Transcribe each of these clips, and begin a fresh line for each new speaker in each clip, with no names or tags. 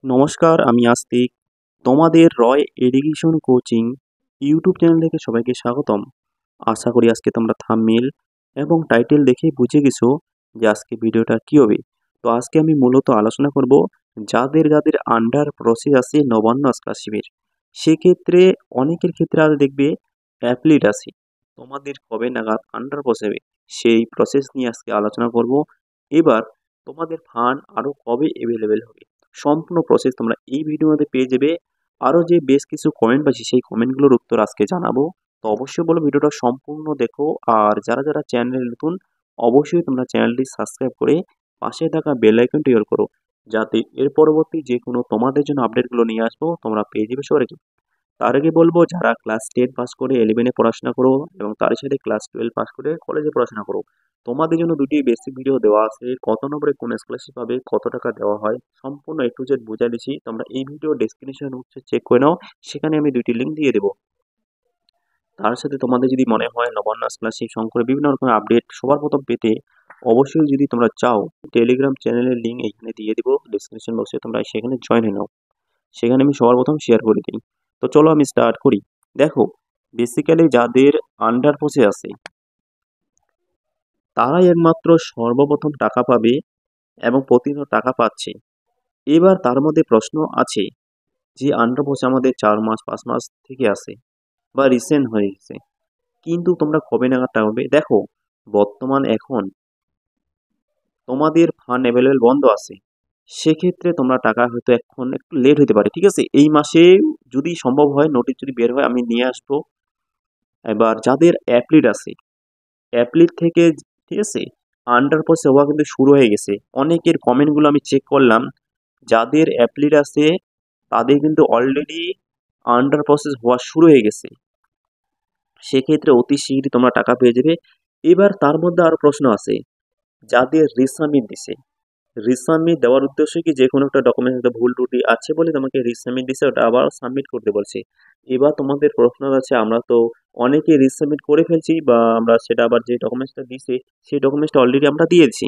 নমস্কার, আমি আস্তিক। তোমাদের রয় এডুকেশন কোচিং ইউটিউব চ্যানেল থেকে সবাইকে স্বাগতম। আশা করি আজকে তোমরা থাম্বনেইল এবং টাইটেল দেখে বুঝে গেছো যে আজকে ভিডিওটা কী হবে। তো আজকে আমি মূলত আলোচনা করব যাদের আন্ডার প্রসেস আছে নবান্ন স্কলারশিপের। সেক্ষেত্রে অনেকের ক্ষেত্রে আর দেখবে অ্যাপ্লিট আছে। তোমাদের কবে নাগাদ আন্ডার প্রসেসে সেই প্রসেস নিয়ে আজকে আলোচনা করব। এবার তোমাদের ফান্ড আরও কবে অ্যাভেলেবেল হবে সম্পূর্ণ প্রসেস তোমরা এই ভিডিওর মধ্যে পেয়ে যাবে। আরও যে বেশ কিছু কমেন্ট পাচ্ছি সেই কমেন্টগুলোর উত্তর আজকে জানাবো। তো অবশ্যই বলো ভিডিওটা সম্পূর্ণ দেখো। আর যারা চ্যানেলে নতুন অবশ্যই তোমরা চ্যানেলটি সাবস্ক্রাইব করে পাশে থাকা বেল আইকনটি অল করো, যাতে এর পরবর্তী যে কোনো তোমাদের জন্য আপডেটগুলো নিয়ে আসবো তোমরা পেয়ে যাবে সবার আগে। তার আগে বলবো যারা ক্লাস 10 পাস করে 11-এ পড়াশোনা করো এবং তার সাথে ক্লাস 12 পাস করে কলেজে পড়াশোনা করো, তোমাদের জন্য দুটি বেসিক ভিডিও দেওয়া আছে। কত নম্বরে কোন স্কলারশিপ পাবে, কত টাকা দেওয়া হয়, সম্পূর্ণ এ টু জেড বুঝিয়ে দিচ্ছি। তোমরা এই ভিডিও ডেসক্রিপশন হচ্ছে চেক করে নাও, সেখানে আমি দুইটি লিঙ্ক দিয়ে দেবো। তার সাথে তোমাদের যদি মনে হয় নবান্ন স্কলারশিপ সংক্রান্ত বিভিন্ন রকমের আপডেট সবার প্রথম পেতে, অবশ্যই যদি তোমরা চাও টেলিগ্রাম চ্যানেলের লিঙ্ক এখানে দিয়ে দেবো ডিসক্রিপশন বক্সে, তোমরা সেখানে জয়েন হয়ে নাও। সেখানে আমি সবার প্রথম শেয়ার করে দিই। তো চলো আমি স্টার্ট করি। দেখো, বেসিক্যালি যাদের আন্ডার পোস্টে আছে তারাই একমাত্র সর্বপ্রথম টাকা পাবে এবং প্রতিদিন টাকা পাচ্ছে। এবার তার মধ্যে প্রশ্ন আছে যে আন্ডার পোস্ট আমাদের 4 মাস 5 মাস থেকে আছে বা রিসেন্ট হয়ে গেছে, কিন্তু তোমরা কবে নাগাদ টাকা পাবে। দেখো, বর্তমান এখন তোমাদের ফান্ড অ্যাভেলেবেল বন্ধ আছে, সেক্ষেত্রে তোমরা টাকা হয়তো এখন একটু লেট হতে পারে। ঠিক আছে, এই মাসে যদি সম্ভব হয় নোটিশ যদি বের হয় আমি নিয়ে আসবো। এবার যাদের অ্যাপ্লিট আছে অ্যাপ্লিট থেকে, ঠিক আছে, আন্ডার প্রসেস হওয়া কিন্তু শুরু হয়ে গেছে। অনেকের কমেন্টগুলো আমি চেক করলাম, যাদের অ্যাপ্লিট আছে তাদের কিন্তু অলরেডি আন্ডার প্রসেস হওয়া শুরু হয়ে গেছে। সেক্ষেত্রে অতি শীঘ্রই তোমরা টাকা পেয়ে যাবে। এবার তার মধ্যে আরও প্রশ্ন আছে যাদের রিসাবমিট দিছে। রিসাবমিট দেওয়ার উদ্দেশ্য কি, যে কোনো একটা ডকুমেন্টস ভুল ত্রুটি আছে বলে তোমাকে রিসাবমিট দিছে, ওটা আবার সাবমিট করতে বলছে। এবার তোমাদের প্রশ্ন আছে, আমরা তো অনেকে রিসাবমিট করে ফেলছি বা আমরা সেটা আবার যে ডকুমেন্টসটা দিছে সেই ডকুমেন্টসটা অলরেডি আমরা দিয়েছি।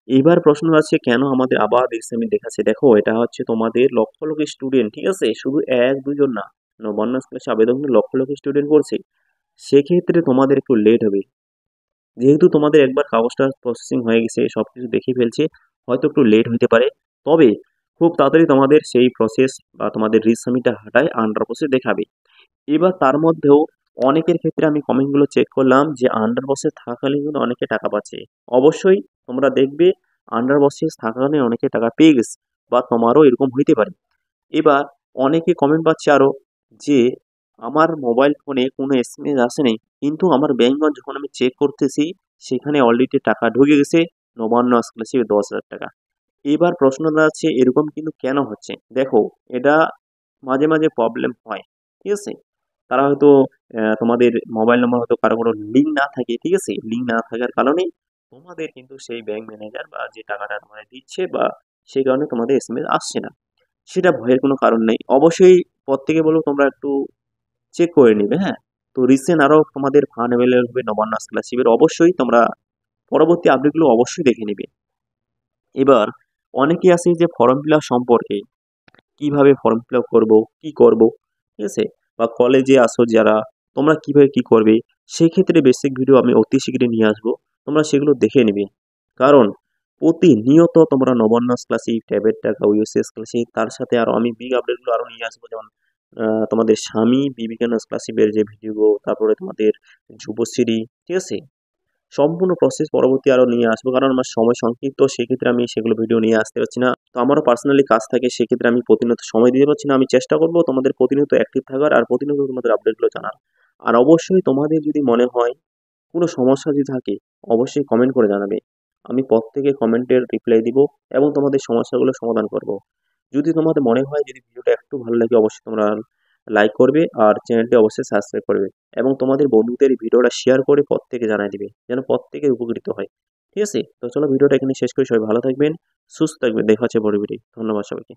এবার প্রশ্ন আছে কেন আমাদের আবার রিসাবমিট দেখাচ্ছে। দেখো, এটা হচ্ছে তোমাদের লক্ষ লক্ষ স্টুডেন্ট, ঠিক আছে, শুধু এক দুজন না, নবান্ন স্কলারশিপ আবেদন কিন্তু লক্ষ লক্ষ স্টুডেন্ট করছে। সেক্ষেত্রে তোমাদের একটু লেট হবে। যেহেতু তোমাদের একবার কাগজটা প্রসেসিং হয়ে গেছে, সব কিছু দেখে ফেলছে, হয়তো একটু লেট হতে পারে। তবে খুব তাড়াতাড়ি তোমাদের সেই প্রসেস বা তোমাদের রিসাবমিটটা হাঁটায় আন্ডার প্রসেস দেখাবে। এবার তার মধ্যেও অনেকের ক্ষেত্রে আমি কমেন্টগুলো চেক করলাম যে আন্ডার প্রসেস থাকাকালীন কিন্তু অনেকে টাকা পাচ্ছে। অবশ্যই তোমরা দেখবে আন্ডার প্রসেস থাকাকালীন অনেকে টাকা পেয়ে গেছে, বা তোমারও এরকম হইতে পারে। এবার অনেকে কমেন্ট পাচ্ছে আরও যে আমার মোবাইল ফোনে কোনো এসএমএস আসেনি, কিন্তু আমার ব্যাংক অ্যাকাউন্ট যখন আমি চেক করতেছি সেখানে অলরেডি টাকা ঢুকে গেছে নবান্ন স্কলারশিপে 10,000 টাকা। এবার প্রশ্ন দাঁড়াচ্ছে এরকম কিন্তু কেন হচ্ছে। দেখো, এটা মাঝে মাঝে প্রবলেম হয়, ঠিক আছে। তারা হয়তো তোমাদের মোবাইল নম্বর হয়তো কারো কোনো লিঙ্ক না থাকে, ঠিক আছে, লিঙ্ক না থাকার কারণে তোমাদের কিন্তু সেই ব্যাংক ম্যানেজার বা যে টাকাটা তোমাদের দিচ্ছে বা সেই কারণে তোমাদের এসএমএস আসছে না। সেটা ভয়ের কোনো কারণ নেই। অবশ্যই প্রত্যেকে বলবো তোমরা একটু চেক করে নিবে, হ্যাঁ। তো রিসেন্ট আরও তোমাদের ফান্ড অ্যাভেলেবল হবে নবান্ন স্কলারশিপের, অবশ্যই তোমরা পরবর্তী আপডেটগুলো অবশ্যই দেখে নিবে। এবার অনেকে আছে যে ফর্ম ফিল আপ সম্পর্কে, কিভাবে ফর্ম ফিল আপ করবো, কি করব, ঠিক আছে, বা কলেজে আসো যারা, তোমরা কিভাবে কি করবে, সেক্ষেত্রে বেসিক ভিডিও আমি অতি শীঘ্রই নিয়ে আসবো। তোমরা সেগুলো দেখে নিবে। কারণ প্রতিনিয়ত তোমরা নবান্ন স্কলারশিপ, ট্যাবের টাকা, ইউএসএস স্কলারশিপ, তার সাথে আরও আমি বিগ আপডেটগুলো আরও নিয়ে আসবো। যেমন তোমাদের স্বামী বিবেকানন্দ স্কলারশিপের যে ভিডিও, তারপরে তোমাদের যুবশ্রী, ঠিক আছে, সম্পূর্ণ প্রসেস পরবর্তী আরও নিয়ে আসবো। কারণ আমার সময় সংক্ষিপ্ত, সেক্ষেত্রে আমি সেগুলো ভিডিও নিয়ে আসতে পারছি না। তো আমারও পার্সোনালি কাজ থাকে, সেক্ষেত্রে আমি প্রতিনিয়ত সময় দিতে পারছি না। আমি চেষ্টা করবো তোমাদের প্রতিনিয়ত অ্যাক্টিভ থাকার আর প্রতিনিয়ত তোমাদের আপডেটগুলো জানার। আর অবশ্যই তোমাদের যদি মনে হয় কোনো সমস্যা যদি থাকে, অবশ্যই কমেন্ট করে জানাবে। আমি প্রত্যেকে কমেন্টের রিপ্লাই দিব এবং তোমাদের সমস্যাগুলো সমাধান করব। যদি তোমাদের মনে হয় যদি ভিডিওটা একটু ভালো লাগে, অবশ্যই তোমরা লাইক করবে আর চ্যানেলটি অবশ্যই সাবস্ক্রাইব করবে এবং তোমাদের বন্ধুদের এই ভিডিওটা শেয়ার করে প্রত্যেকে জানাই দিবে, যেন প্রত্যেকে উপকৃত হয়। ঠিক আছে, তো চলো ভিডিওটা এখানে শেষ করি। সবাই ভালো থাকবেন, সুস্থ থাকবেন, দেখা হচ্ছে পরে ভিডিও। ধন্যবাদ সবাইকে।